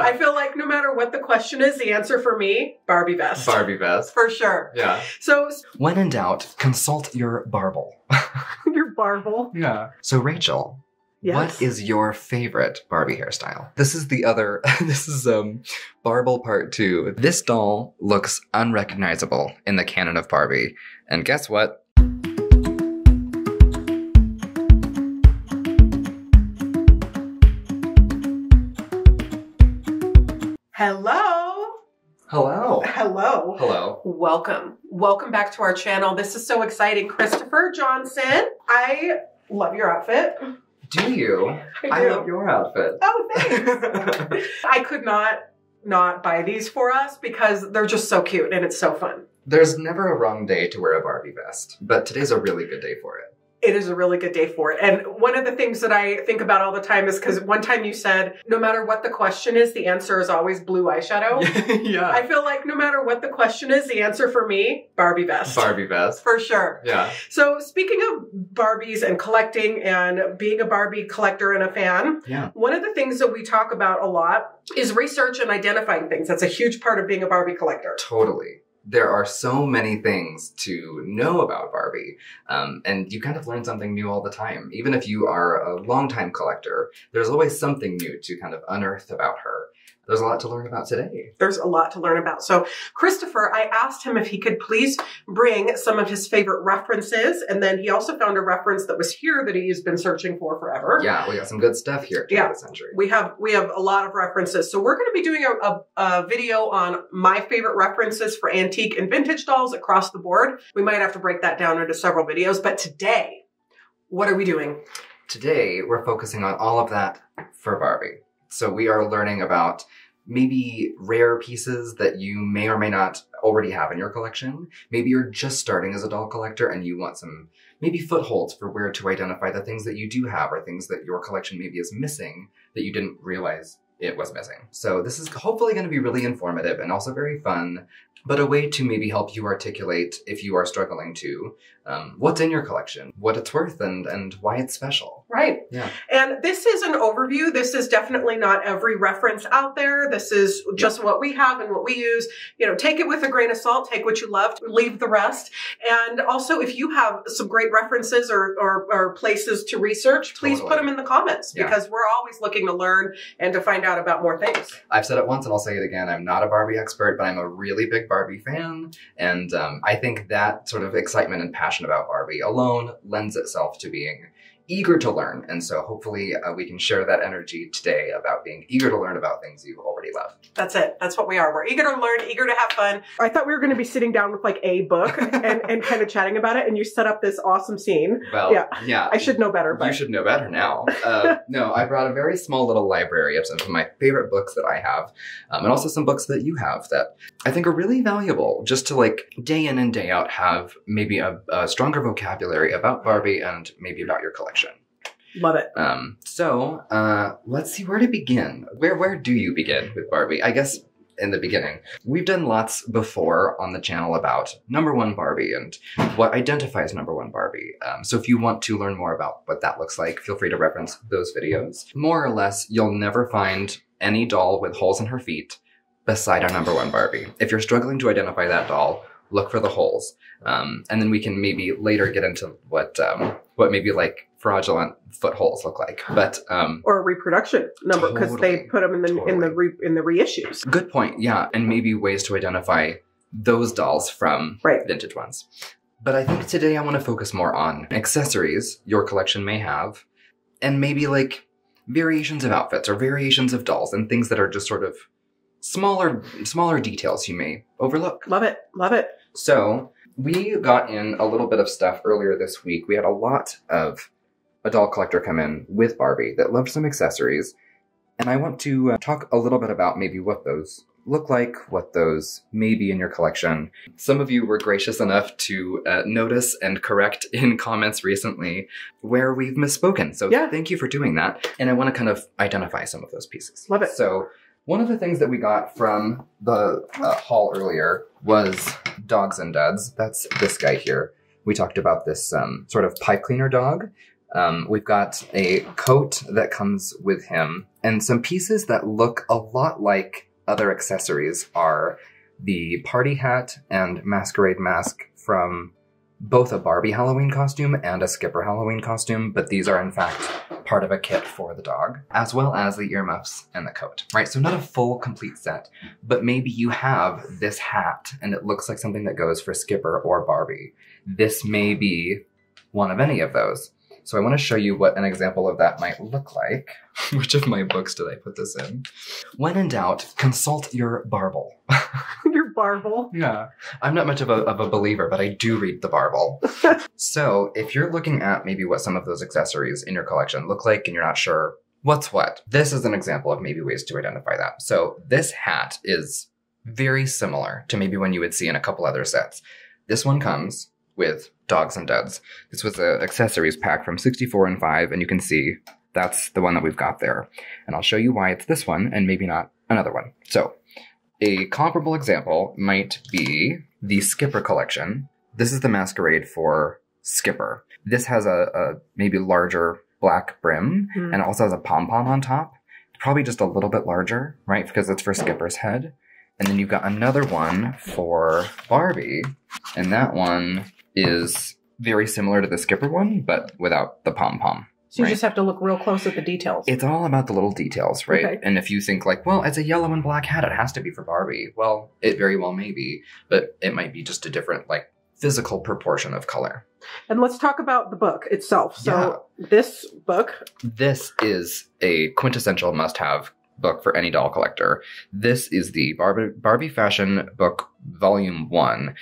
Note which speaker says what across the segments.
Speaker 1: I feel like no matter what the question is, the answer for me, Barbie best.
Speaker 2: Barbie best.
Speaker 1: For sure.
Speaker 2: Yeah.
Speaker 1: So
Speaker 2: when in doubt, consult your Barble.
Speaker 1: Your Barble.
Speaker 2: Yeah. So Rachel,
Speaker 1: yes.
Speaker 2: What is your favorite Barbie hairstyle? This is the other, this is Barble Part 2. This doll looks unrecognizable in the canon of Barbie. And guess what?
Speaker 1: Hello.
Speaker 2: Hello.
Speaker 1: Hello.
Speaker 2: Hello.
Speaker 1: Welcome. Welcome back to our channel. This is so exciting. Christopher Johnson, I love your outfit.
Speaker 2: Do you? I love your outfit.
Speaker 1: Oh, thanks. I could not buy these for us because they're just so cute and it's so fun.
Speaker 2: There's never a wrong day to wear a Barbie vest, but today's a really good day for it.
Speaker 1: It is a really good day for it. And one of the things that I think about all the time is because one time you said, no matter what the question is, the answer is always blue eyeshadow.
Speaker 2: Yeah.
Speaker 1: I feel like no matter what the question is, the answer for me, Barbie vest.
Speaker 2: Barbie vest.
Speaker 1: For sure.
Speaker 2: Yeah.
Speaker 1: So speaking of Barbies and collecting and being a Barbie collector and a fan, one of the things that we talk about a lot is research and identifying things. That's a huge part of being a Barbie collector.
Speaker 2: Totally. There are so many things to know about Barbie, and you kind of learn something new all the time. Even if you are a longtime collector, there's always something new to kind of unearth about her. There's a lot to learn about today. There's
Speaker 1: a lot to learn about. So Christopher, I asked him if he could please bring some of his favorite references, and then he also found a reference that was here that he's been searching for forever.
Speaker 2: Yeah, we got some good stuff here.
Speaker 1: Yeah,
Speaker 2: century.
Speaker 1: We have a lot of references. So we're going to be doing a video on my favorite references for antique and vintage dolls across the board. We might have to break that down into several videos, but today, what are we doing?
Speaker 2: Today, we're focusing on all of that for Barbie. So we are learning about maybe rare pieces that you may or may not already have in your collection. Maybe you're just starting as a doll collector and you want some maybe footholds for where to identify the things that you do have or things that your collection maybe is missing that you didn't realize it was missing. So this is hopefully going to be really informative and also very fun, but a way to maybe help you articulate, if you are struggling to, what's in your collection, what it's worth, and why it's special.
Speaker 1: Right.
Speaker 2: Yeah.
Speaker 1: And this is an overview. This is definitely not every reference out there. This is just what we have and what we use. You know, take it with a grain of salt, take what you love, leave the rest. And also, if you have some great references or places to research, please put them in the comments because we're always looking to learn and to find out about more things.
Speaker 2: I've said it once and I'll say it again. I'm not a Barbie expert, but I'm a really big Barbie fan. And I think that sort of excitement and passion about Barbie alone lends itself to being eager to learn. And so hopefully we can share that energy today about being eager to learn about things you already love.
Speaker 1: That's it. That's what we are. We're eager to learn, eager to have fun. I thought we were going to be sitting down with like a book and kind of chatting about it. And you set up this awesome scene.
Speaker 2: Well, yeah.
Speaker 1: I should know better. But
Speaker 2: you should know better now. No, I brought a very small little library of some of my favorite books that I have. And also some books that you have that I think are really valuable just to like day in and day out have maybe a stronger vocabulary about Barbie and maybe about your collection.
Speaker 1: Love it.
Speaker 2: So let's see where to begin. Where do you begin with Barbie? I guess in the beginning. We've done lots before on the channel about #1 Barbie and what identifies #1 Barbie. So if you want to learn more about what that looks like, feel free to reference those videos. More or less, you'll never find any doll with holes in her feet beside our #1 Barbie. If you're struggling to identify that doll, look for the holes. And then we can maybe later get into what maybe like fraudulent footholes look like, but
Speaker 1: or a reproduction number because they put them in the reissues.
Speaker 2: Good point, yeah, and maybe ways to identify those dolls from vintage ones. But I think today I want to focus more on accessories your collection may have, and maybe like variations of outfits or variations of dolls and things that are just sort of smaller details you may overlook.
Speaker 1: Love it, love it.
Speaker 2: So we got in a little bit of stuff earlier this week. We had a lot of a doll collector come in with Barbie that loved some accessories. And I want to talk a little bit about maybe what those look like, what those may be in your collection. Some of you were gracious enough to notice and correct in comments recently where we've misspoken. So thank you for doing that. And I want to kind of identify some of those pieces.
Speaker 1: Love it.
Speaker 2: So one of the things that we got from the haul earlier was dogs and duds. That's this guy here. We talked about this sort of pipe cleaner dog. We've got a coat that comes with him, and some pieces that look a lot like other accessories are the party hat and masquerade mask from both a Barbie Halloween costume and a Skipper Halloween costume, but these are in fact part of a kit for the dog, as well as the earmuffs and the coat, right? So not a full complete set, but maybe you have this hat and it looks like something that goes for Skipper or Barbie. This may be one of any of those. So I want to show you what an example of that might look like. Which of my books did I put this in? When in doubt, consult your Barble.
Speaker 1: Your Barble?
Speaker 2: Yeah. I'm not much of a believer, but I do read the Barble. So if you're looking at maybe what some of those accessories in your collection look like and you're not sure what's what, this is an example of maybe ways to identify that. So this hat is very similar to maybe one you would see in a couple other sets. This one comes with dogs and duds. This was an accessories pack from 64 and 5, and you can see that's the one that we've got there. And I'll show you why it's this one and maybe not another one. So a comparable example might be the Skipper collection. This is the masquerade for Skipper. This has a maybe larger black brim and also has a pom-pom on top. Probably just a little bit larger, right? Because it's for Skipper's head. And then you've got another one for Barbie, and that one is very similar to the Skipper one, but without the pom-pom.
Speaker 1: So you just have to look real close at the details. It's
Speaker 2: all about the little details, right? Okay. And if you think like, well, it's a yellow and black hat, it has to be for Barbie. Well, it very well may be, but it might be just a different like physical proportion of color.
Speaker 1: And let's talk about the book itself. So this book. This
Speaker 2: is a quintessential must-have book for any doll collector. This is the Barbie Fashion Book Volume 1.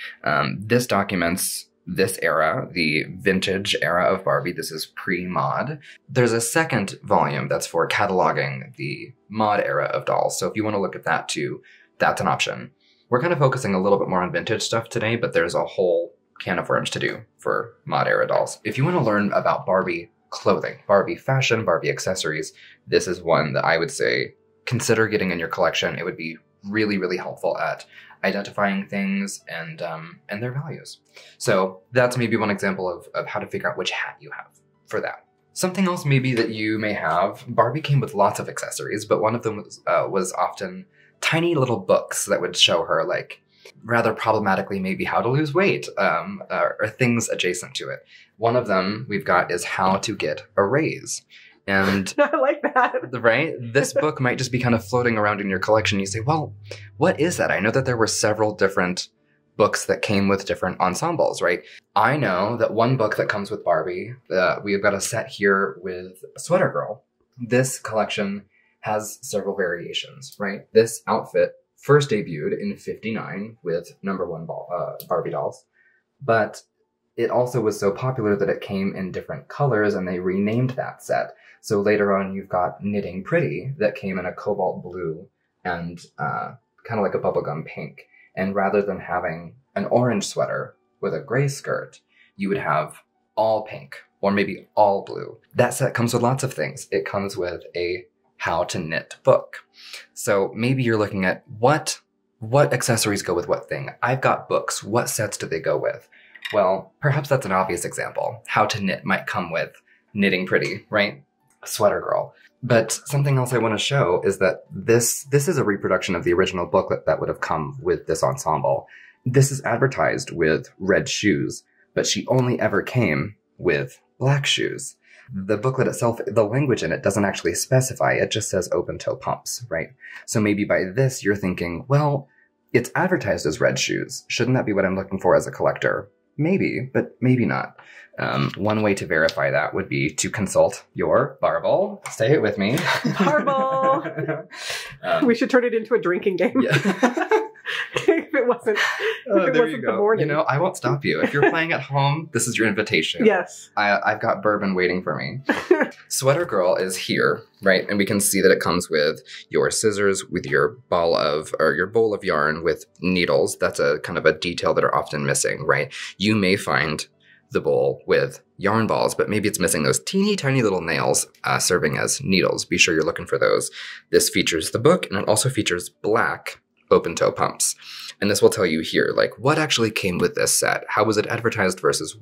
Speaker 2: This documents this era, the vintage era of Barbie. This is pre-mod. There's a second volume that's for cataloging the mod era of dolls. So if you want to look at that too, that's an option. We're kind of focusing a little bit more on vintage stuff today, but there's a whole can of worms to do for mod era dolls. If you want to learn about Barbie clothing, Barbie fashion, Barbie accessories, this is one that I would say consider getting in your collection. It would be really, really helpful at identifying things and their values. So that's maybe one example of how to figure out which hat you have for that. Something else maybe that you may have, Barbie came with lots of accessories, but one of them was often tiny little books that would show her like rather problematically maybe how to lose weight or things adjacent to it. One of them we've got is how to get a raise. And
Speaker 1: I like that.
Speaker 2: Right? This book might just be kind of floating around in your collection. You say, well, what is that? I know that there were several different books that came with different ensembles, right? I know that one book that comes with Barbie, we've got a set here with Sweater Girl. This collection has several variations, right? This outfit first debuted in '59 with #1 Barbie dolls, but it also was so popular that it came in different colors and they renamed that set. So later on, you've got Knitting Pretty that came in a cobalt blue and kind of like a bubblegum pink. And rather than having an orange sweater with a gray skirt, you would have all pink or maybe all blue. That set comes with lots of things. It comes with a how to knit book. So maybe you're looking at what accessories go with what thing. I've got books. What sets do they go with? Well, perhaps that's an obvious example. How to knit might come with Knitting Pretty, right? Sweater Girl. But something else I want to show is that this is a reproduction of the original booklet that would have come with this ensemble. This is advertised with red shoes, but she only ever came with black shoes. The booklet itself, the language in it doesn't actually specify. It just says open toe pumps, right? So maybe by this you're thinking, well, it's advertised as red shoes. Shouldn't that be what I'm looking for as a collector? Maybe, but maybe not. One way to verify that would be to consult your Barble. Say it with me.
Speaker 1: Barble! We should turn it into a drinking game.
Speaker 2: Yeah.
Speaker 1: If it wasn't, the morning.
Speaker 2: You know, I won't stop you. If you're playing at home, this is your invitation.
Speaker 1: Yes.
Speaker 2: I've got bourbon waiting for me. Sweater Girl is here, right? And we can see that it comes with your scissors, with your bowl of yarn with needles. That's a kind of a detail that are often missing, right? You may find the bowl with yarn balls, but maybe it's missing those teeny tiny little nails serving as needles. Be sure you're looking for those. This features the book, and it also features black open toe pumps. And this will tell you here, like, what actually came with this set? How was it advertised versus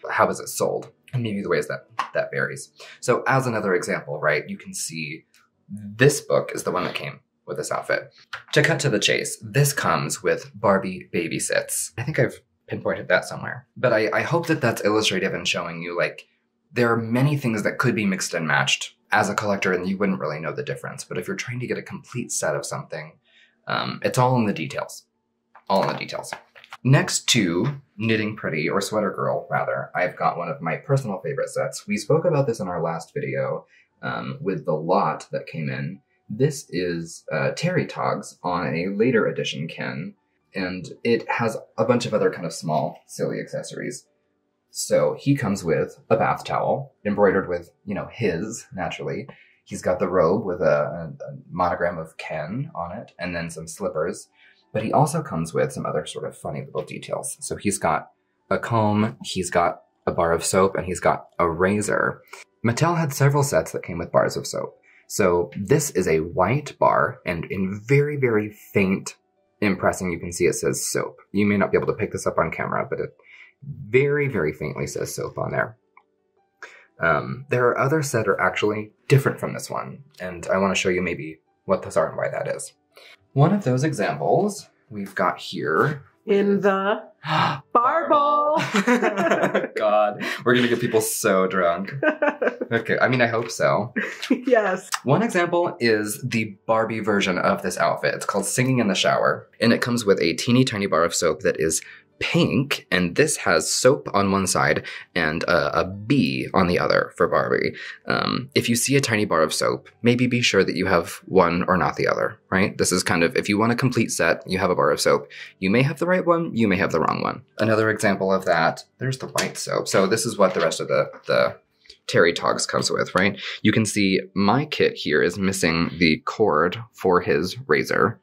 Speaker 2: how was it sold? and maybe the ways that varies. So as another example, right, you can see this book is the one that came with this outfit. To cut to the chase, this comes with Barbie Babysits. I think I've pinpointed that somewhere. But I hope that that's illustrative and showing you, like, there are many things that could be mixed and matched as a collector and you wouldn't really know the difference. But if you're trying to get a complete set of something, it's all in the details. All in the details. Next to Knitting Pretty, or Sweater Girl, rather, I've got one of my personal favorite sets. We spoke about this in our last video with the lot that came in. This is Terry Togs on a later edition Ken, and it has a bunch of other kind of small, silly accessories. So he comes with a bath towel, embroidered with, you know, his, naturally. He's got the robe with a monogram of Ken on it, and then some slippers. But he also comes with some other sort of funny little details. So he's got a comb, he's got a bar of soap, and he's got a razor. Mattel had several sets that came with bars of soap. So this is a white bar, and in very, very faint impressing, you can see it says soap. You may not be able to pick this up on camera, but it very, very faintly says soap on there. There are others that are actually different from this one, and I want to show you maybe what those are and why that is. One of those examples we've got here
Speaker 1: in the Barble.
Speaker 2: God, we're gonna get people so drunk. Okay, I mean, I hope so.
Speaker 1: Yes.
Speaker 2: One example is the Barbie version of this outfit. It's called Singing in the Shower, and it comes with a teeny tiny bar of soap that is pink, and this has soap on one side and a bee on the other for Barbie. If you see a tiny bar of soap, maybe be sure that you have one or not the other, right? This is kind of, if you want a complete set, you have a bar of soap. You may have the right one, you may have the wrong one. Another example of that, there's the white soap. So this is what the rest of the Terry Togs comes with, right? You can see my kit here is missing the cord for his razor.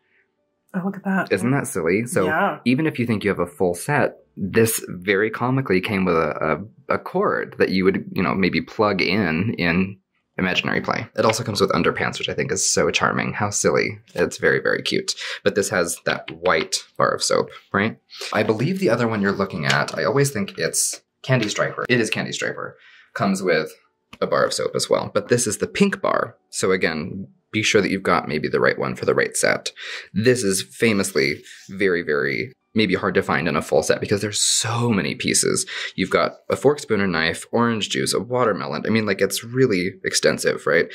Speaker 1: Oh, look at that.
Speaker 2: Isn't that silly? So yeah. Even if you think you have a full set, this very comically came with a cord that you would, you know, maybe plug in Imaginary Play. It also comes with underpants, which I think is so charming. How silly. It's very, very cute. But this has that white bar of soap, right? I believe the other one you're looking at, I always think it's Candy Striper. It is Candy Striper. Comes with a bar of soap as well. But this is the pink bar. So again, be sure that you've got maybe the right one for the right set. This is famously very, very maybe hard to find in a full set because there's so many pieces. You've got a fork, spoon, and knife, orange juice, a watermelon. I mean, like, it's really extensive, right?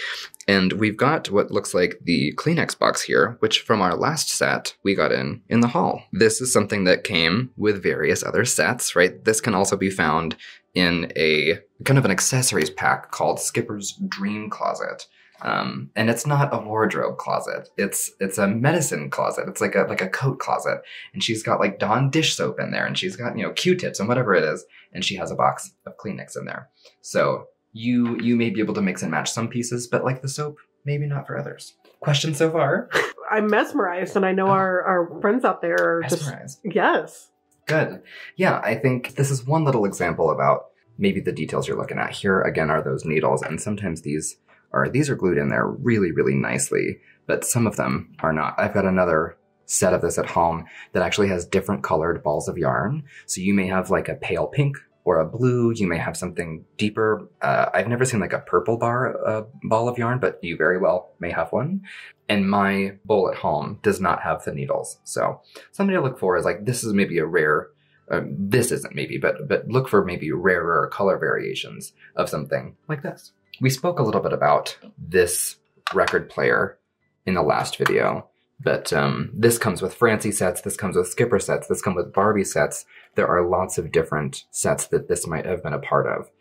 Speaker 2: And we've got what looks like the Kleenex box here, which from our last set, we got in the haul. This is something that came with various other sets, right? This can also be found in a kind of an accessories pack called Skipper's Dream Closet. And it's not a wardrobe closet. It's a medicine closet. It's like a coat closet. And she's got like Dawn dish soap in there, and she's got, you know, Q-tips and whatever it is. And she has a box of Kleenex in there. So you may be able to mix and match some pieces, but like the soap, maybe not for others. Questions so far? I'm
Speaker 1: mesmerized, and I know our friends out there are
Speaker 2: mesmerized.
Speaker 1: Yes.
Speaker 2: Good. Yeah, I think this is one little example about maybe the details you're looking at. Here again are those needles, and sometimes these are glued in there really, really nicely, but some of them are not. I've got another set of this at home that actually has different colored balls of yarn. So you may have like a pale pink or a blue. You may have something deeper. I've never seen like a purple ball of yarn, but you very well may have one. And my bowl at home does not have the needles. So something to look for is like, this is maybe a rare, this isn't maybe, but look for maybe rarer color variations of something like this. We spoke a little bit about this record player in the last video, but this comes with Francie sets, this comes with Skipper sets, this comes with Barbie sets. There are lots of different sets that this might have been a part of.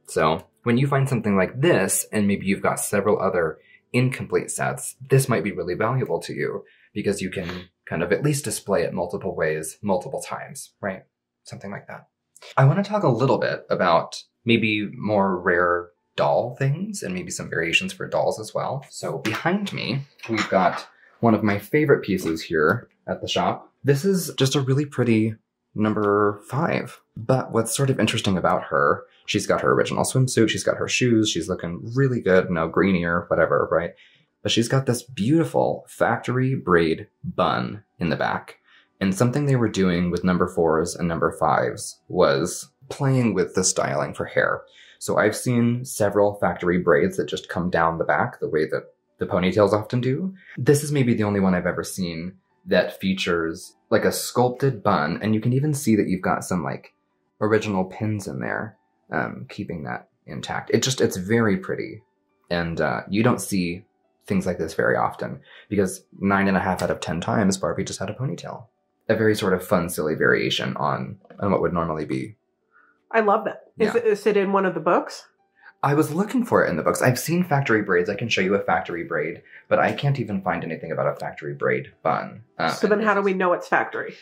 Speaker 2: So when you find something like this, and maybe you've got several other incomplete sets, this might be really valuable to you because you can kind of at least display it multiple ways, multiple times, right? Something like that. I want to talk a little bit about maybe more rare doll things and maybe some variations for dolls as well. So behind me, we've got one of my favorite pieces here at the shop. This is just a really pretty number 5. But what's sort of interesting about her, she's got her original swimsuit, she's got her shoes, she's looking really good, no greenier, whatever, right? But she's got this beautiful factory braid bun in the back. And something they were doing with number 4s and number 5s was playing with the styling for hair. So I've seen several factory braids that just come down the back the way that the ponytails often do. This is maybe the only one I've ever seen that features like a sculpted bun, and you can even see that you've got some like original pins in there, keeping that intact. It's very pretty. And you don't see things like this very often because 9.5 out of 10 times Barbie just had a ponytail. A very sort of fun, silly variation on what would normally be.
Speaker 1: I love that.
Speaker 2: Yeah.
Speaker 1: Is it in one of the books?
Speaker 2: I was looking for it in the books. I've seen factory braids. I can show you a factory braid, but I can't even find anything about a factory braid bun.
Speaker 1: So then how do we know it's factory?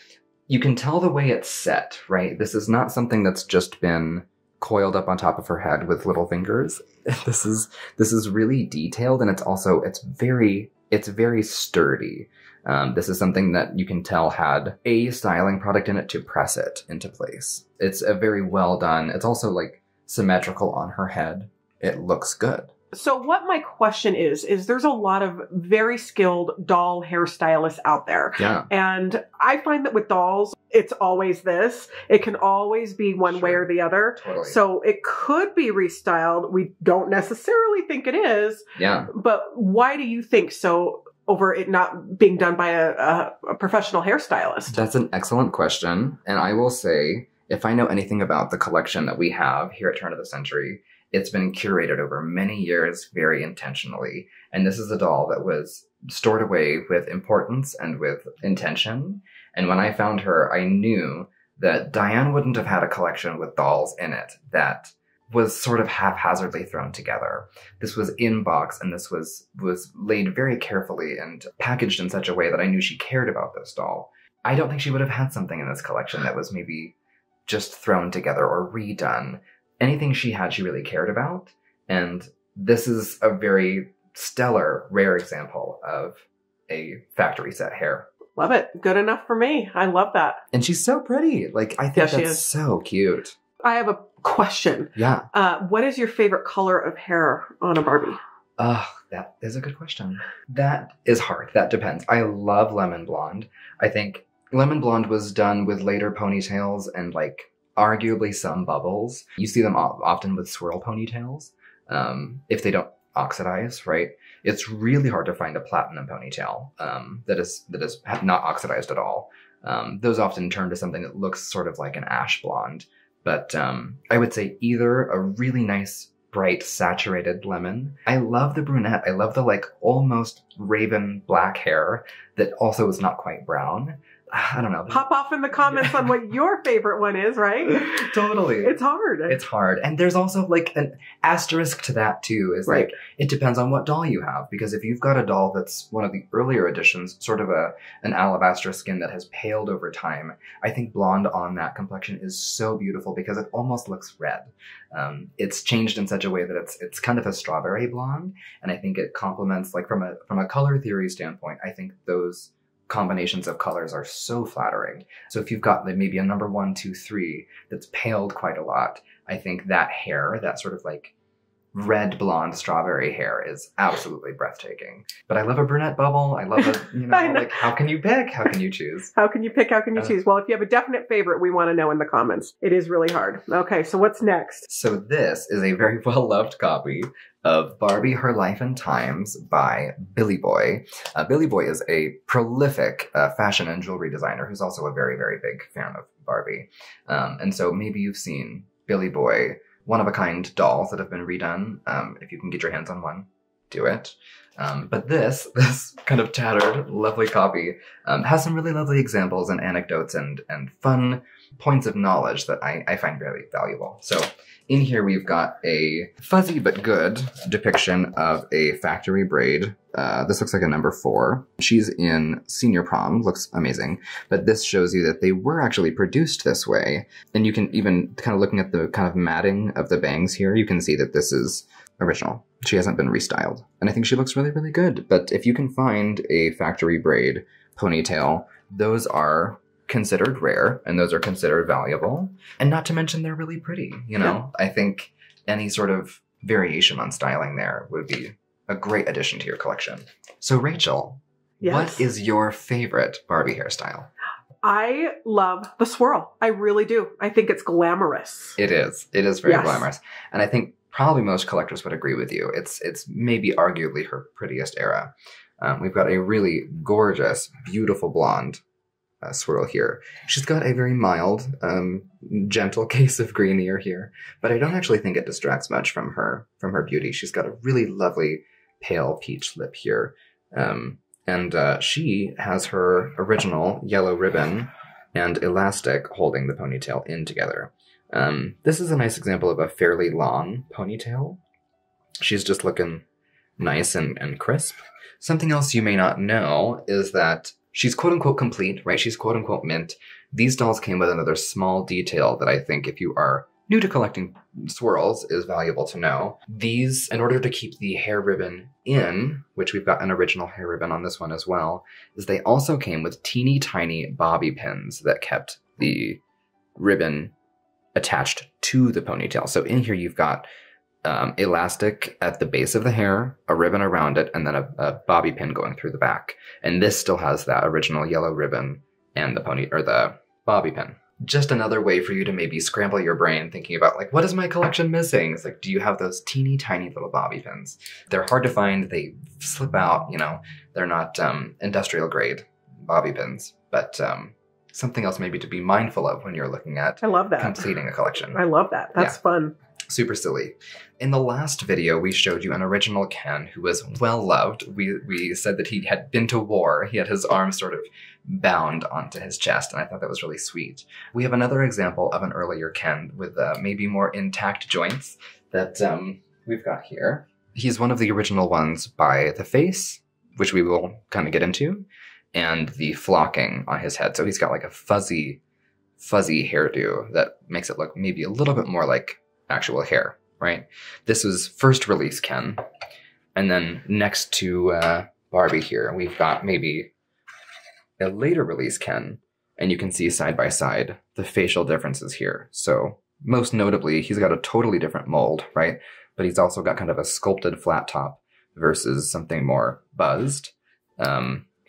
Speaker 2: You can tell the way it's set, right? This is not something that's just been coiled up on top of her head with little fingers. This is really detailed, and it's very sturdy. This is something that you can tell had a styling product in it to press it into place. It's a very well done. It's also like symmetrical on her head. It looks good.
Speaker 1: So what my question is there's a lot of very skilled doll hairstylists out there.
Speaker 2: Yeah.
Speaker 1: And I find that with dolls, it's always this. It can always be one way or the other.
Speaker 2: Totally.
Speaker 1: So it could be restyled. We don't necessarily think it is.
Speaker 2: Yeah.
Speaker 1: But why do you think so over it not being done by a professional hairstylist?
Speaker 2: That's an excellent question. And I will say, if I know anything about the collection that we have here at Turn of the Century, it's been curated over many years very intentionally. And this is a doll that was stored away with importance and with intention. And when I found her, I knew that Diane wouldn't have had a collection with dolls in it that was sort of haphazardly thrown together. This was in box, and this was laid very carefully and packaged in such a way that I knew she cared about this doll. I don't think she would have had something in this collection that was maybe just thrown together or redone. Anything she had, she really cared about. And this is a very stellar, rare example of a factory set hair.
Speaker 1: Love it. Good enough for me. I love that.
Speaker 2: And she's so pretty. Like, I think that's so cute.
Speaker 1: I have a question.
Speaker 2: Yeah.
Speaker 1: What is your favorite color of hair on a Barbie?
Speaker 2: That is a good question. That is hard. That depends. I love lemon blonde. I think lemon blonde was done with later ponytails and like arguably some bubbles. You see them often with swirl ponytails, if they don't oxidize, right? It's really hard to find a platinum ponytail that is not oxidized at all. Those often turn to something that looks sort of like an ash blonde. But I would say either a really nice, bright, saturated lemon. I love the brunette. I love the like almost raven black hair that also is not quite brown. I don't know.
Speaker 1: Pop off in the comments on what your favorite one is, right?
Speaker 2: Totally.
Speaker 1: It's hard.
Speaker 2: It's hard. And there's also like an asterisk to that too, is
Speaker 1: right.
Speaker 2: Like, it depends on what doll you have. Because if you've got a doll that's one of the earlier editions, sort of an alabaster skin that has paled over time, I think blonde on that complexion is so beautiful because it almost looks red. It's changed in such a way that it's kind of a strawberry blonde. And I think it complements, like from a color theory standpoint, I think those combinations of colors are so flattering. So if you've got like maybe a number 1, 2, 3 that's paled quite a lot, I think that hair, that sort of like red blonde strawberry hair is absolutely breathtaking. But I love a brunette bubble. I love a, like how can you pick? How can you choose?
Speaker 1: How can you pick? How can you choose? Well, if you have a definite favorite, we want to know in the comments. It is really hard. Okay, so what's next?
Speaker 2: So this is a very well-loved copy of Barbie, Her Life and Times by Billy Boy. Billy Boy is a prolific fashion and jewelry designer who's also a very, very big fan of Barbie. And so maybe you've seen Billy Boy one-of-a-kind dolls that have been redone. If you can get your hands on one, do it. But this kind of tattered, lovely copy has some really lovely examples and anecdotes and fun points of knowledge that I find very valuable. So in here we've got a fuzzy but good depiction of a factory braid. This looks like a number 4. She's in senior prom, looks amazing. But this shows you that they were actually produced this way. And you can even, kind of looking at the kind of matting of the bangs here, you can see that this is original. She hasn't been restyled. And I think she looks really, really good. But if you can find a factory braid ponytail, those are considered rare and those are considered valuable. And not to mention they're really pretty, you know? Yeah. I think any sort of variation on styling there would be a great addition to your collection. So Rachel,
Speaker 1: yes.
Speaker 2: What is your favorite Barbie hairstyle?
Speaker 1: I love the swirl. I really do. I think it's glamorous.
Speaker 2: It is. It is very glamorous. And I think probably most collectors would agree with you. It's maybe arguably her prettiest era. We've got a really gorgeous, beautiful blonde swirl here. She's got a very mild, gentle case of green ear here, but I don't actually think it distracts much from her beauty. She's got a really lovely pale peach lip here. And she has her original yellow ribbon and elastic holding the ponytail in together. This is a nice example of a fairly long ponytail. She's just looking nice and crisp. Something else you may not know is that she's quote-unquote complete, right? She's quote-unquote mint. These dolls came with another small detail that I think if you are new to collecting swirls is valuable to know. These, in order to keep the hair ribbon in, which we've got an original hair ribbon on this one as well, is they also came with teeny tiny bobby pins that kept the ribbon attached to the ponytail. So in here you've got elastic at the base of the hair, a ribbon around it, and then a bobby pin going through the back. And this still has that original yellow ribbon and the bobby pin. Just another way for you to maybe scramble your brain thinking about, like, what is my collection missing? It's like, do you have those teeny tiny little bobby pins? They're hard to find. They slip out, you know. They're not industrial grade bobby pins, but something else maybe to be mindful of when you're looking at
Speaker 1: I love that.
Speaker 2: completing a collection.
Speaker 1: I love that. That's fun.
Speaker 2: Super silly. In the last video, we showed you an original Ken who was well loved. We said that he had been to war. He had his arms sort of bound onto his chest, and I thought that was really sweet. We have another example of an earlier Ken with maybe more intact joints that we've got here. He's one of the original ones by the face, which we will kind of get into, and the flocking on his head. So he's got like a fuzzy hairdo that makes it look maybe a little bit more like actual hair, right? This was first release Ken. And then next to Barbie here, we've got maybe a later release Ken. And you can see side by side the facial differences here. So most notably, he's got a totally different mold, right? But he's also got kind of a sculpted flat top versus something more buzzed.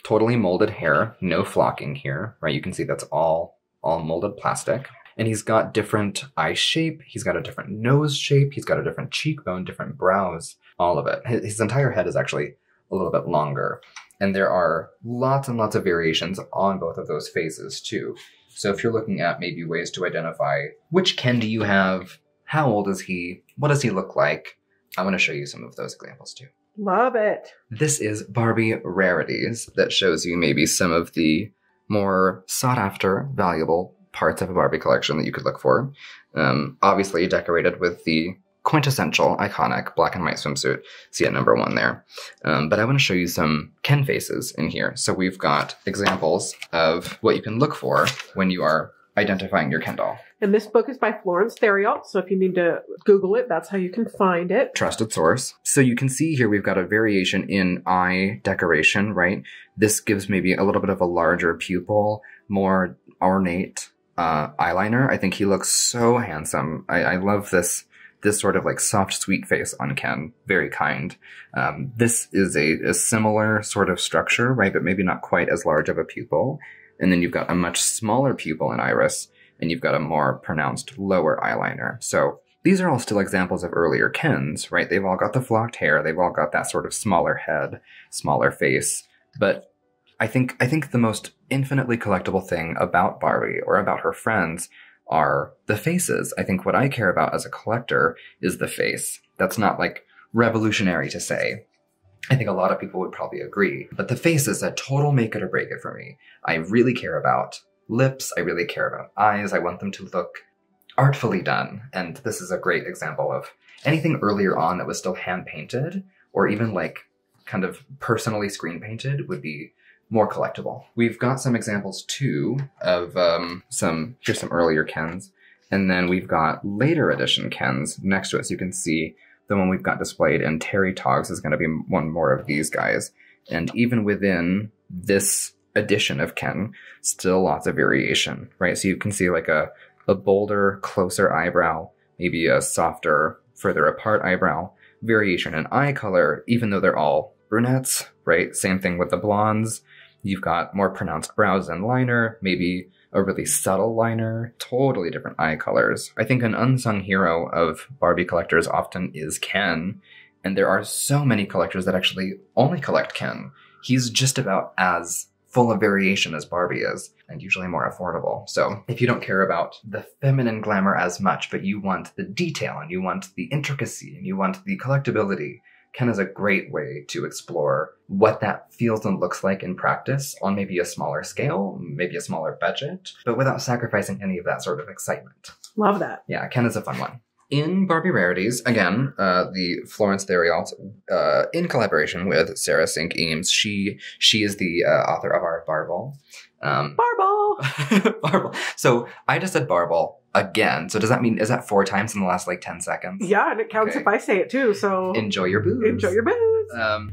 Speaker 2: Totally molded hair, no flocking here, right? You can see that's all molded plastic. And he's got different eye shape, he's got a different nose shape, he's got a different cheekbone, different brows, all of it. His entire head is actually a little bit longer. And there are lots and lots of variations on both of those faces too. So if you're looking at maybe ways to identify which Ken do you have, how old is he, what does he look like, I'm going to show you some of those examples too.
Speaker 1: Love it.
Speaker 2: This is Barbie Rarities that shows you maybe some of the more sought after, valuable parts of a Barbie collection that you could look for. Obviously decorated with the quintessential, iconic black and white swimsuit. See at number 1 there. But I want to show you some Ken faces in here. So we've got examples of what you can look for when you are identifying your Ken doll.
Speaker 1: And this book is by Florence Theriault, so if you need to Google it, that's how you can find it.
Speaker 2: Trusted source. So you can see here we've got a variation in eye decoration, right? This gives maybe a little bit of a larger pupil, more ornate eyeliner. I think he looks so handsome. I love this sort of like soft, sweet face on Ken. Very kind. This is a similar sort of structure, right? But maybe not quite as large of a pupil. And then you've got a much smaller pupil and iris, and you've got a more pronounced lower eyeliner. So these are all still examples of earlier Kens, right? They've all got the flocked hair. They've all got that sort of smaller head, smaller face. But I think the most infinitely collectible thing about Barbie or about her friends are the faces. I think what I care about as a collector is the face. That's not like revolutionary to say. I think a lot of people would probably agree. But the face is a total make it or break it for me. I really care about lips. I really care about eyes. I want them to look artfully done. And this is a great example of anything earlier on that was still hand painted or even like kind of personally screen painted would be more collectible. We've got some examples too of here's some earlier Kens. And then we've got later edition Kens next to it. So you can see the one we've got displayed, and Terry Toggs is going to be one more of these guys. And even within this edition of Ken, still lots of variation, right? So you can see like a bolder, closer eyebrow, maybe a softer, further apart eyebrow, variation in eye color, even though they're all brunettes, right? Same thing with the blondes. You've got more pronounced brows and liner, maybe a really subtle liner, totally different eye colors. I think an unsung hero of Barbie collectors often is Ken, and there are so many collectors that actually only collect Ken. He's just about as full of variation as Barbie is, and usually more affordable. So if you don't care about the feminine glamour as much, but you want the detail, and you want the intricacy, and you want the collectability, Ken is a great way to explore what that feels and looks like in practice on maybe a smaller scale, maybe a smaller budget, but without sacrificing any of that sort of excitement.
Speaker 1: Love that.
Speaker 2: Yeah, Ken is a fun one. In Barbie Rarities, again, the Florence Theriault, in collaboration with Sarah Sink Eames, she is the author of our Barbel.
Speaker 1: Barbel!
Speaker 2: Barbel. So I just said Barbel again. So does that mean, is that 4 times in the last like 10 seconds?
Speaker 1: Yeah, and it counts if I say it too, so...
Speaker 2: Enjoy your booze.
Speaker 1: Enjoy your booze.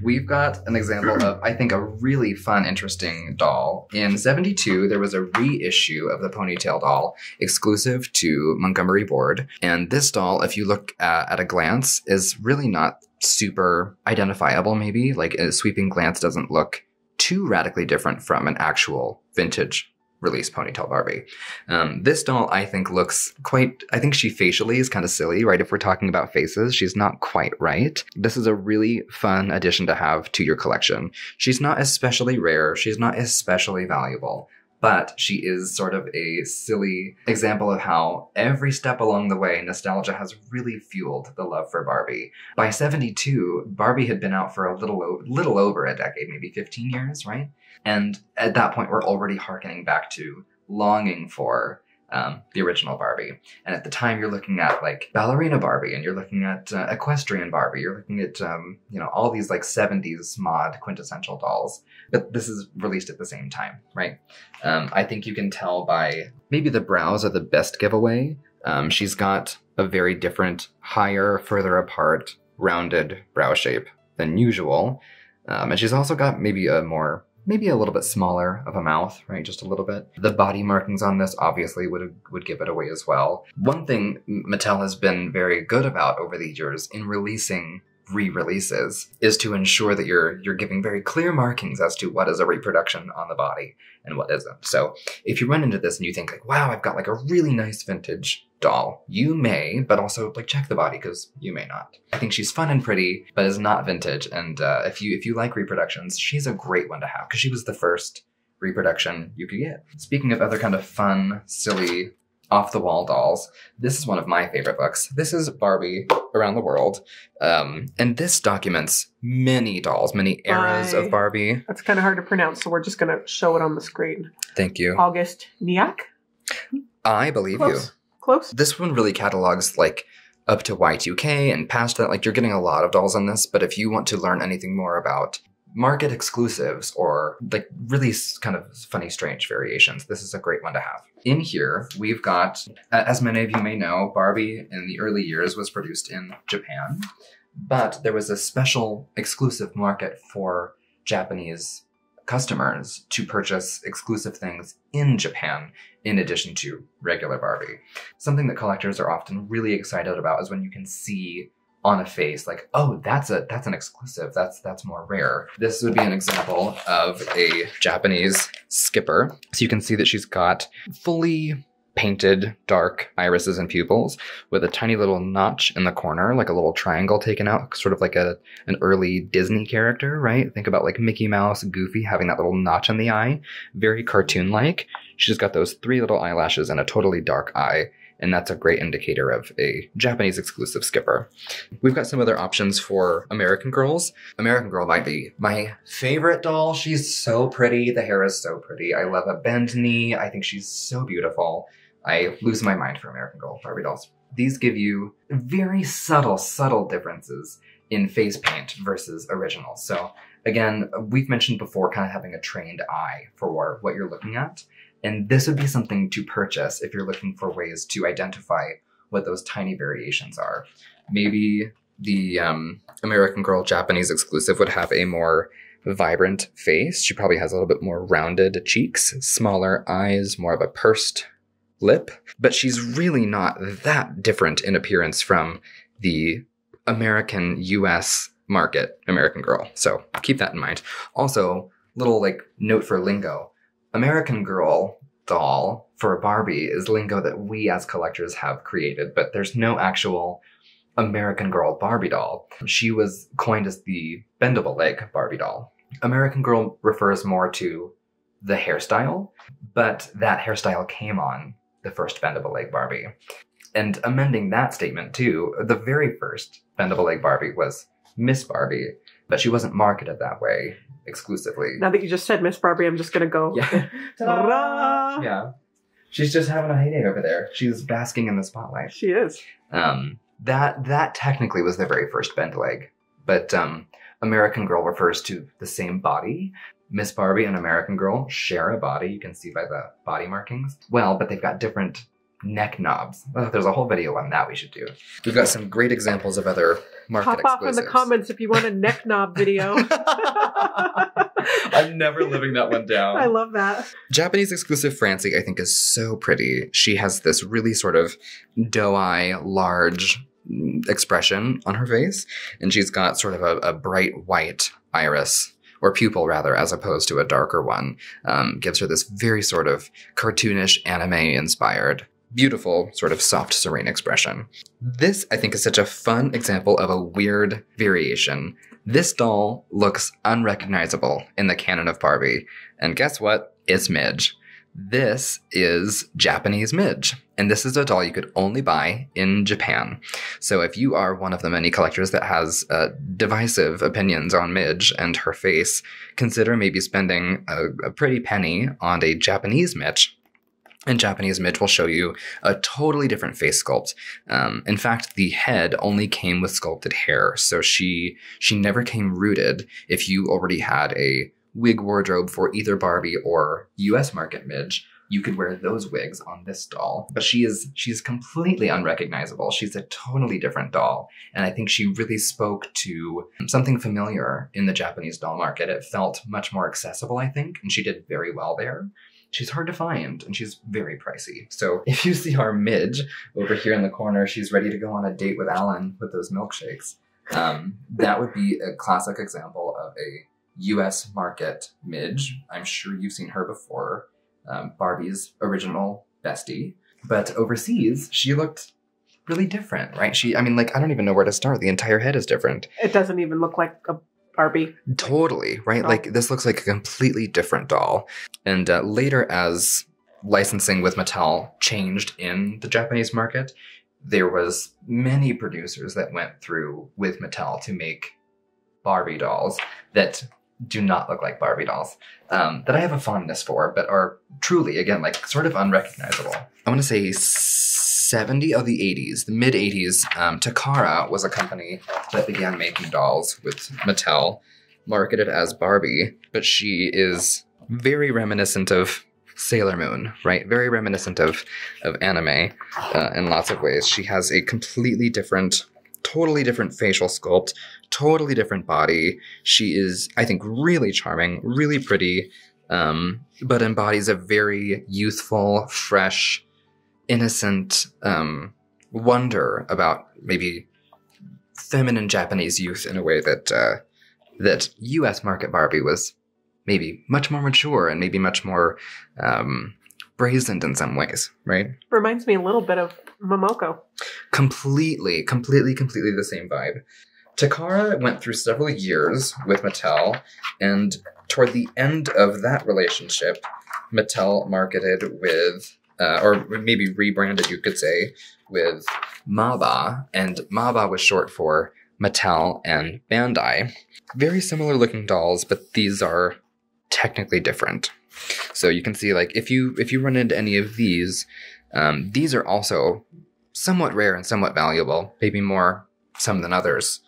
Speaker 2: We've got an example of, I think, a really fun, interesting doll. In 72, there was a reissue of the Ponytail doll exclusive to Montgomery Board. And this doll, if you look at a glance, is really not super identifiable, maybe. Like a sweeping glance doesn't look too radically different from an actual vintage release Ponytail Barbie. This doll, I think, looks quite... I think she facially is kind of silly, right? If we're talking about faces, she's not quite right. This is a really fun addition to have to your collection. She's not especially rare. She's not especially valuable. But she is sort of a silly example of how every step along the way, nostalgia has really fueled the love for Barbie. By 72, Barbie had been out for a little over a decade, maybe 15 years, right? And at that point, we're already hearkening back to longing for the original Barbie. And at the time, you're looking at like Ballerina Barbie, and you're looking at Equestrian Barbie. You're looking at, all these like 70s mod quintessential dolls. But this is released at the same time, right? I think you can tell by maybe the brows are the best giveaway. She's got a very different, higher, further apart, rounded brow shape than usual. And she's also got maybe a little bit smaller of a mouth, right? Just a little bit. The body markings on this obviously would give it away as well. One thing Mattel has been very good about over the years in releasing re-releases is to ensure that you're giving very clear markings as to what is a reproduction on the body and what isn't. So if you run into this and you think like, wow, I've got like a really nice vintage doll, you may, but also like check the body because you may not. I think she's fun and pretty, but is not vintage. And if you like reproductions, she's a great one to have because she was the first reproduction you could get. Speaking of other kind of fun, silly, off-the-wall dolls, this is one of my favorite books. This is Barbie Around the World, and this documents many dolls, many eras of Barbie.
Speaker 1: That's kind of hard to pronounce, so we're just going to show it on the screen.
Speaker 2: Thank you.
Speaker 1: August Niak?
Speaker 2: I believe you.
Speaker 1: Close.
Speaker 2: This one really catalogs like up to Y2K and past that. Like you're getting a lot of dolls on this, but if you want to learn anything more about market exclusives or like really kind of funny, strange variations, this is a great one to have. In here, we've got, as many of you may know, Barbie in the early years was produced in Japan, but there was a special exclusive market for Japanese customers to purchase exclusive things in Japan in addition to regular Barbie. Something that collectors are often really excited about is when you can see on a face like, oh, that's an exclusive, that's more rare. This would be an example of a Japanese skipper. So you can see that she's got fully painted dark irises and pupils with a tiny little notch in the corner, like a little triangle taken out, sort of like an early Disney character, right? Think about like Mickey Mouse, Goofy, having that little notch in the eye. Very cartoon-like. She's got those 3 little eyelashes and a totally dark eye. And that's a great indicator of a Japanese exclusive skipper. We've got some other options for American Girls. American Girl might be my favorite doll. She's so pretty. The hair is so pretty. I love a bend knee. I think she's so beautiful. I lose my mind for American Girl Barbie dolls. These give you very subtle differences in face paint versus originals. So again, we've mentioned before kind of having a trained eye for what you're looking at. And this would be something to purchase if you're looking for ways to identify what those tiny variations are. Maybe the American Girl Japanese exclusive would have a more vibrant face. She probably has a little bit more rounded cheeks, smaller eyes, more of a pursed lip. But she's really not that different in appearance from the American US market American Girl. So keep that in mind. Also, little like note for lingo. American Girl doll for Barbie is lingo that we as collectors have created, but there's no actual American Girl Barbie doll. She was coined as the bendable leg Barbie doll. American Girl refers more to the hairstyle, but that hairstyle came on the first bendable leg Barbie. And amending that statement too, the very first bendable leg Barbie was Miss Barbie, but she wasn't marketed that way exclusively. Now
Speaker 1: that you just said Miss Barbie, I'm just gonna go.
Speaker 2: Yeah. Ta-da! Yeah. She's just having a heyday over there. She's basking in the spotlight.
Speaker 1: She is.
Speaker 2: That technically was the very first bend leg, but American Girl refers to the same body. Miss Barbie and American Girl share a body. You can see by the body markings. Well, but they've got different neck knobs. Oh, there's a whole video on that we should do. We've got some great examples of other market exclusives.
Speaker 1: Pop off in the comments if you want a neck knob video.
Speaker 2: I'm never living that one down.
Speaker 1: I love that.
Speaker 2: Japanese exclusive Francie, I think, is so pretty. She has this really sort of doe-eye, large expression on her face, and she's got sort of a bright white iris, or pupil rather, as opposed to a darker one. Gives her this very sort of cartoonish, anime-inspired, beautiful, sort of soft, serene expression. This, I think, is such a fun example of a weird variation. This doll looks unrecognizable in the canon of Barbie. And guess what? It's Midge. This is Japanese Midge. And this is a doll you could only buy in Japan. So if you are one of the many collectors that has divisive opinions on Midge and her face, consider maybe spending a pretty penny on a Japanese Midge. And Japanese Midge will show you a totally different face sculpt. In fact, the head only came with sculpted hair, so she never came rooted. If you already had a wig wardrobe for either Barbie or US market Midge, you could wear those wigs on this doll. But she's completely unrecognizable. She's a totally different doll. And I think she really spoke to something familiar in the Japanese doll market. It felt much more accessible, I think, and she did very well there. She's hard to find, and she's very pricey. So if you see our Midge over here in the corner, she's ready to go on a date with Alan with those milkshakes. That would be a classic example of a US market Midge. I'm sure you've seen her before. Barbie's original bestie. But overseas, she looked really different, right? I don't even know where to start. The entire head is different.
Speaker 1: It doesn't even look like a Barbie.
Speaker 2: Totally, right? Oh. Like, this looks like a completely different doll. And later, as licensing with Mattel changed in the Japanese market, there was many producers that went through with Mattel to make Barbie dolls that do not look like Barbie dolls, that I have a fondness for, but are truly, again, like, sort of unrecognizable. I want to say 70 of the 80s, the mid-80s, Takara was a company that began making dolls with Mattel, marketed as Barbie, but she is very reminiscent of Sailor Moon, right? Very reminiscent of anime in lots of ways. She has a completely different, totally different facial sculpt, totally different body. She is, I think, really charming, really pretty, but embodies a very youthful, fresh, innocent wonder about maybe feminine Japanese youth in a way that that US market Barbie was maybe much more mature and maybe much more brazened in some ways, right?
Speaker 1: Reminds me a little bit of Momoko.
Speaker 2: Completely the same vibe. Takara went through several years with Mattel, and toward the end of that relationship, Mattel marketed with or maybe rebranded, you could say, with Maba, and Maba was short for Mattel and Bandai. Very similar looking dolls, but these are technically different. So you can see, like, if you run into any of these are also somewhat rare and somewhat valuable, maybe more some than others.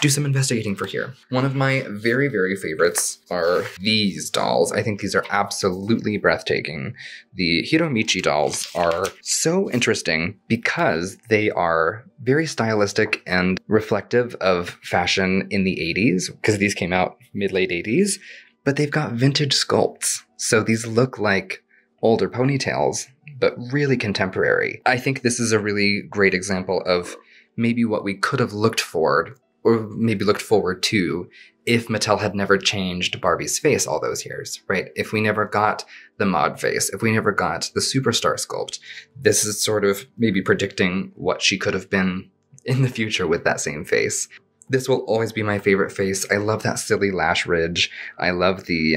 Speaker 2: Do some investigating for here. One of my very, very favorites are these dolls. I think these are absolutely breathtaking. The Hiromichi dolls are so interesting because they are very stylistic and reflective of fashion in the 80s, because these came out mid-late 80s, but they've got vintage sculpts. So these look like older ponytails, but really contemporary. I think this is a really great example of maybe what we could have looked for or maybe looked forward to if Mattel had never changed Barbie's face all those years, right? If we never got the mod face, if we never got the superstar sculpt, this is sort of maybe predicting what she could have been in the future with that same face. This will always be my favorite face. I love that silly lash ridge. I love the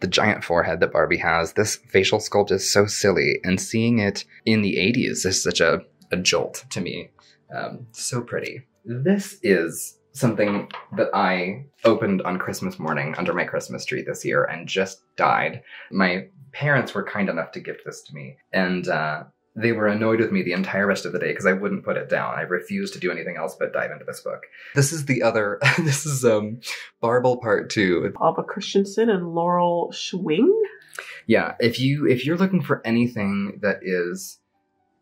Speaker 2: giant forehead that Barbie has. This facial sculpt is so silly, and seeing it in the 80s is such a jolt to me. So pretty. This is something that I opened on Christmas morning under my Christmas tree this year and just died. My parents were kind enough to gift this to me, and they were annoyed with me the entire rest of the day because I wouldn't put it down. I refused to do anything else but dive into this book. This is the other, this is Barble Part 2.
Speaker 1: Alba Christensen and Laurel Schwing?
Speaker 2: Yeah, if you're looking for anything that is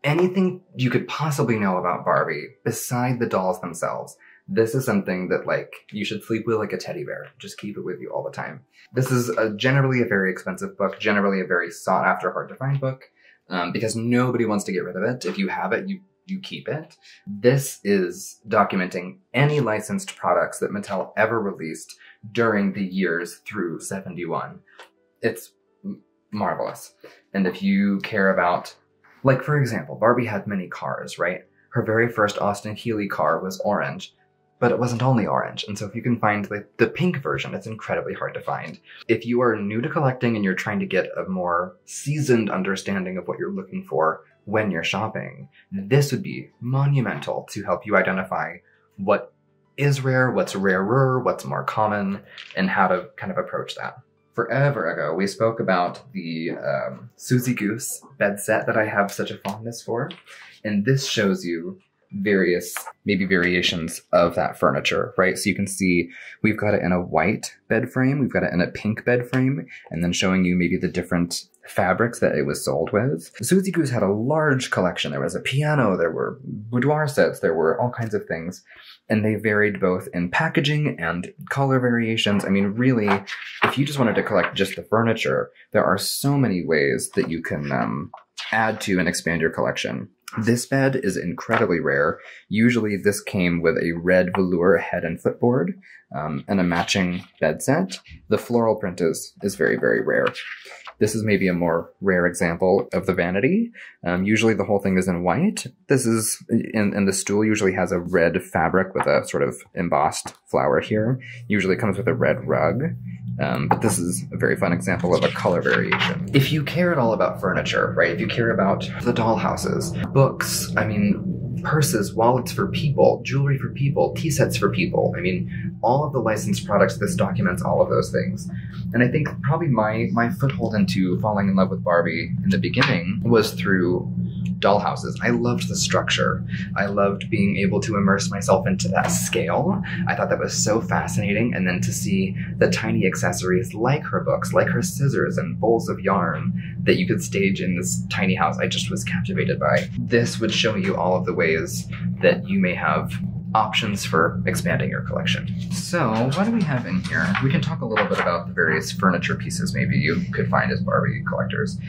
Speaker 2: anything you could possibly know about Barbie beside the dolls themselves, this is something that, like, you should sleep with like a teddy bear. Just keep it with you all the time. This is generally a very expensive book, generally a very sought after, hard to find book. Because nobody wants to get rid of it. If you have it, you keep it. This is documenting any licensed products that Mattel ever released during the years through 71. It's marvelous. And if you care about, like, for example, Barbie had many cars, right? Her very first Austin Healey car was orange, but it wasn't only orange. And so if you can find the pink version, it's incredibly hard to find. If you are new to collecting and you're trying to get a more seasoned understanding of what you're looking for when you're shopping, this would be monumental to help you identify what is rare, what's rarer, what's more common, and how to kind of approach that. Forever ago, we spoke about the Susie Goose bed set that I have such a fondness for. And this shows you various, maybe variations of that furniture, right? So you can see we've got it in a white bed frame, we've got it in a pink bed frame, and then showing you maybe the different fabrics that it was sold with. Susie Goose had a large collection. There was a piano, there were boudoir sets, there were all kinds of things, and they varied both in packaging and color variations. I mean, really, if you just wanted to collect just the furniture, there are so many ways that you can add to and expand your collection. This bed is incredibly rare. Usually this came with a red velour head and footboard and a matching bed set. The floral print is very, very rare. This is maybe a more rare example of the vanity. Usually the whole thing is in white. This is, and the stool usually has a red fabric with a sort of embossed flower here. Usually comes with a red rug. But this is a very fun example of a color variation. If you care at all about furniture, right? If you care about the doll houses, books, I mean, purses, wallets for people, jewelry for people, tea sets for people. I mean, all of the licensed products, this documents all of those things. And I think probably my foothold into falling in love with Barbie in the beginning was through doll houses. I loved the structure. I loved being able to immerse myself into that scale. I thought that was so fascinating. And then to see the tiny accessories like her books, like her scissors and bowls of yarn that you could stage in this tiny house, I just was captivated by. This would show you all of the ways that you may have options for expanding your collection. So what do we have in here? We can talk a little bit about the various furniture pieces maybe you could find as Barbie collectors.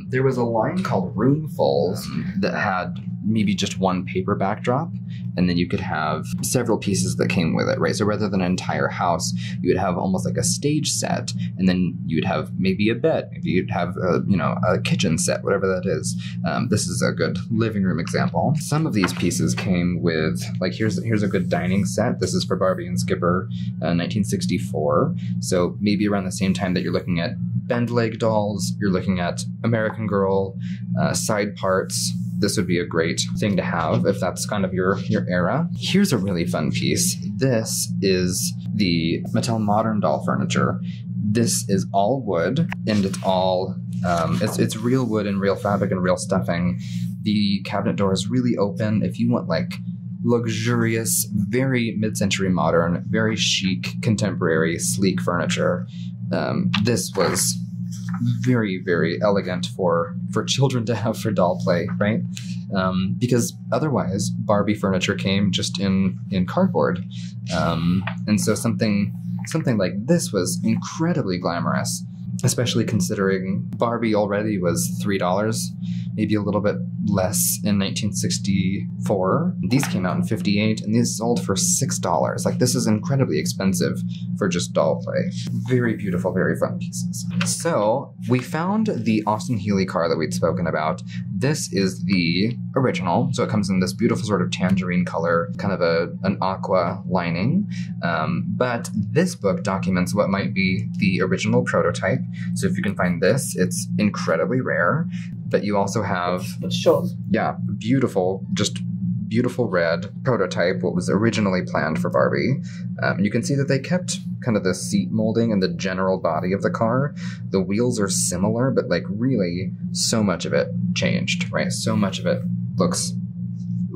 Speaker 2: There was a line called Roomfuls that had maybe just one paper backdrop, and then you could have several pieces that came with it, right? So rather than an entire house, you would have almost like a stage set, and then you'd have maybe a bed, maybe you'd have a kitchen set, whatever that is. This is a good living room example. Some of these pieces came with, like, here's a good dining set. This is for Barbie and Skipper, 1964. So maybe around the same time that you're looking at bend leg dolls, you're looking at American Girl, side parts. This would be a great thing to have if that's kind of your era. Here's a really fun piece. This is the Mattel Modern Doll Furniture. This is all wood, and it's all, it's real wood and real fabric and real stuffing. The cabinet door is really open. If you want, like, luxurious, very mid-century modern, very chic, contemporary, sleek furniture, this was very, very elegant for children to have for doll play, right? Because otherwise, Barbie furniture came just in cardboard. And so something like this was incredibly glamorous. especially considering Barbie already was $3, maybe a little bit less in 1964. These came out in 58 and these sold for $6. Like, this is incredibly expensive for just doll play. Very beautiful, very fun pieces. So we found the Austin Healey car that we'd spoken about. This is the original. So it comes in this beautiful sort of tangerine color, kind of an aqua lining. But this book documents what might be the original prototype. So if you can find this, it's incredibly rare. But you also have,
Speaker 1: let's show them.
Speaker 2: Yeah, beautiful, just beautiful red prototype, what was originally planned for Barbie. You can see that they kept kind of the seat molding and the general body of the car. The wheels are similar, but like really so much of it changed, right? So much of it looks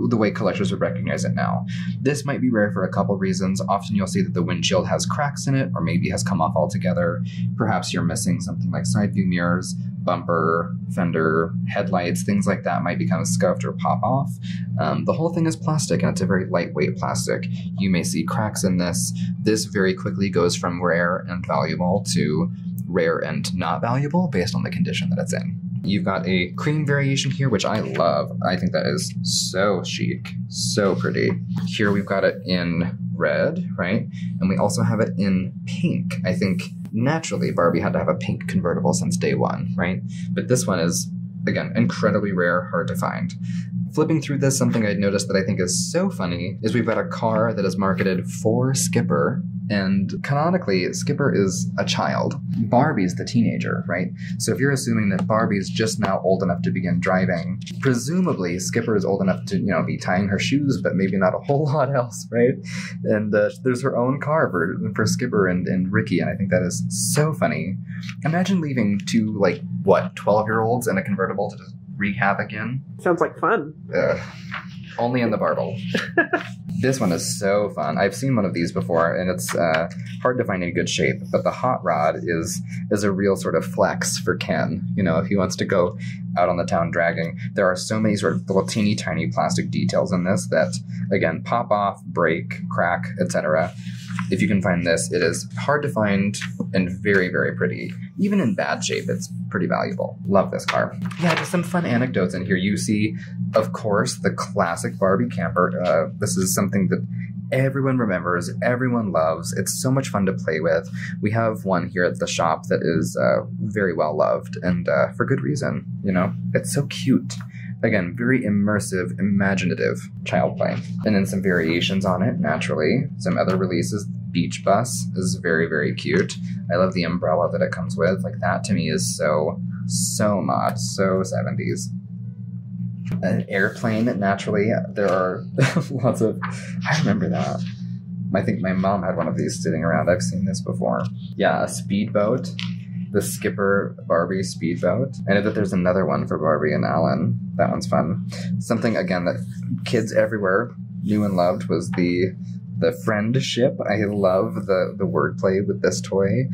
Speaker 2: the way collectors would recognize it now. This might be rare for a couple reasons. Often you'll see that the windshield has cracks in it, or maybe has come off altogether. Perhaps you're missing something like side view mirrors, bumper, fender, headlights, things like that might be kind of scuffed or pop off. The whole thing is plastic, and it's a very lightweight plastic. You may see cracks in this. This very quickly goes from rare and valuable to rare and not valuable based on the condition that it's in. You've got a cream variation here, which I love. I think that is so chic, so pretty. Here we've got it in red, right? And we also have it in pink. I think naturally Barbie had to have a pink convertible since day one, right? But this one is, again, incredibly rare, hard to find. Flipping through this, something I'd noticed that I think is so funny is we've got a car that is marketed for Skipper, and canonically, Skipper is a child. Barbie's the teenager, right? So if you're assuming that Barbie's just now old enough to begin driving, presumably Skipper is old enough to, you know, be tying her shoes, but maybe not a whole lot else, right? And there's her own car for Skipper and Ricky, and I think that is so funny. Imagine leaving two, like, what, 12-year-olds in a convertible to just wreak havoc in?
Speaker 1: Sounds like fun.
Speaker 2: Only in the Barble. This one is so fun. I've seen one of these before, and it's hard to find in good shape, but the hot rod is a real sort of flex for Ken. You know, if he wants to go out on the town dragging. There are so many sort of little teeny tiny plastic details in this that, again, pop off, break, crack, etc. If you can find this, it is hard to find and very, very pretty. Even in bad shape, it's pretty valuable. Love this car. Yeah, just some fun anecdotes in here. You see, of course, the classic Barbie camper. This is something that everyone remembers, everyone loves. It's so much fun to play with. We have one here at the shop that is very well loved, and for good reason. You know, it's so cute. Again, very immersive, imaginative child play. And then some variations on it, naturally. Some other releases. Beach Bus is very, very cute. I love the umbrella that it comes with. Like, that to me is so mod, so 70s. An airplane, naturally. There are lots of... I remember that. I think my mom had one of these sitting around. I've seen this before. Yeah, a speedboat. The Skipper Barbie speedboat. I know that there's another one for Barbie and Alan. That one's fun. Something, again, that kids everywhere knew and loved was the friendship. I love the wordplay with this toy.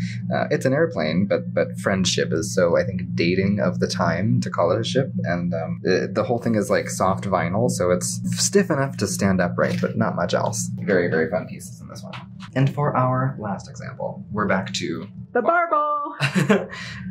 Speaker 2: It's an airplane, but friendship is so, I think, dating of the time to call it a ship. And the whole thing is like soft vinyl, so it's stiff enough to stand upright, but not much else. Very, very fun pieces in this one. And for our last example, we're back to
Speaker 1: the Barble.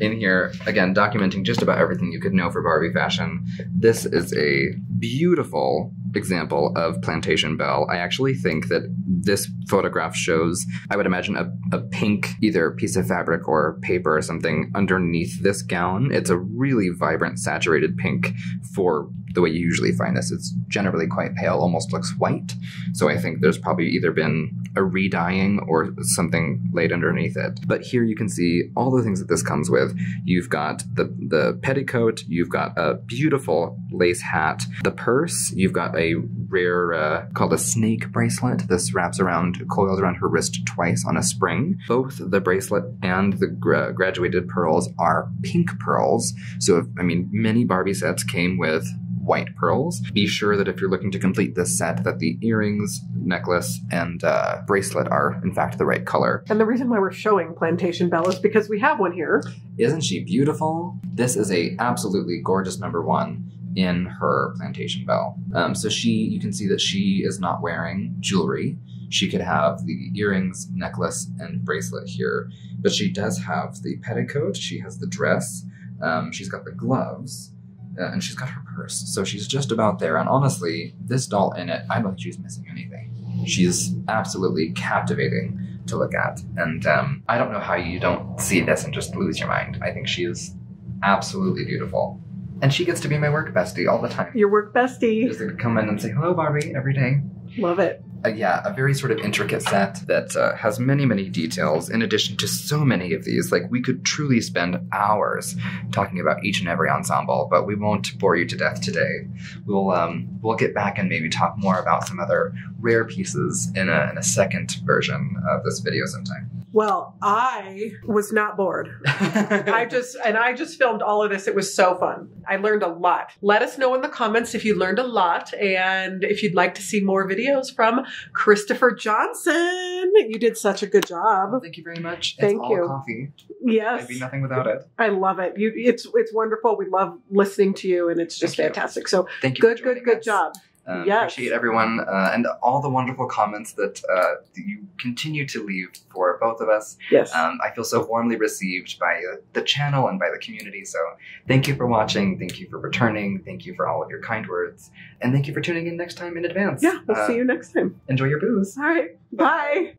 Speaker 2: In here, again, documenting just about everything you could know for Barbie fashion. This is a beautiful example of Plantation Belle. I actually think that this photograph shows, I would imagine, a pink, either piece of fabric or paper or something underneath this gown. It's a really vibrant, saturated pink for the way you usually find this. It's generally quite pale, almost looks white. So I think there's probably either been a re-dyeing or something laid underneath it. But here you can see all the things that this comes with. You've got the petticoat, you've got a beautiful lace hat, the purse, you've got a rare, called a snake bracelet. This wraps around, coils around her wrist twice on a spring. Both the bracelet and the graduated pearls are pink pearls. So, many Barbie sets came with white pearls. Be sure that if you're looking to complete this set, that the earrings, necklace, and bracelet are, in fact, the right color. And
Speaker 1: the reason why we're showing Plantation Belle is because we have one here.
Speaker 2: Isn't she beautiful? This is a absolutely gorgeous #1 in her Plantation Belle. So you can see that she is not wearing jewelry. she could have the earrings, necklace, and bracelet here. But she does have the petticoat, she has the dress, she's got the gloves, and she's got her purse. So she's just about there. And honestly, this doll in it, I don't think she's missing anything. She's absolutely captivating to look at. And I don't know how you don't see this and just lose your mind. I think she is absolutely beautiful. And she gets to be my work bestie all the time.
Speaker 1: Your work bestie.
Speaker 2: Just to come in and say, hello, Barbie, every day.
Speaker 1: Love it.
Speaker 2: Yeah, a very sort of intricate set that has many, many details in addition to so many of these. Like, we could truly spend hours talking about each and every ensemble, but we won't bore you to death today. We'll get back and maybe talk more about some other rare pieces in a second version of this video sometime.
Speaker 1: Well, I was not bored. I just filmed all of this. It was so fun. I learned a lot. Let us know in the comments if you learned a lot and if you'd like to see more videos from Christopher Johnson. You did such a good job.
Speaker 2: Thank you very much.
Speaker 1: Thank you.
Speaker 2: All coffee.
Speaker 1: Yes.
Speaker 2: I'd be nothing without it.
Speaker 1: I love it. It's wonderful. We love listening to you, and it's just fantastic. So
Speaker 2: thank you.
Speaker 1: Good job. Yes.
Speaker 2: Appreciate everyone and all the wonderful comments that you continue to leave for both of us.
Speaker 1: Yes.
Speaker 2: I feel so warmly received by the channel and by the community. So thank you for watching. Thank you for returning. Thank you for all of your kind words. And thank you for tuning in next time in advance.
Speaker 1: Yeah, we'll see you next time.
Speaker 2: Enjoy your booze.
Speaker 1: All right. Bye.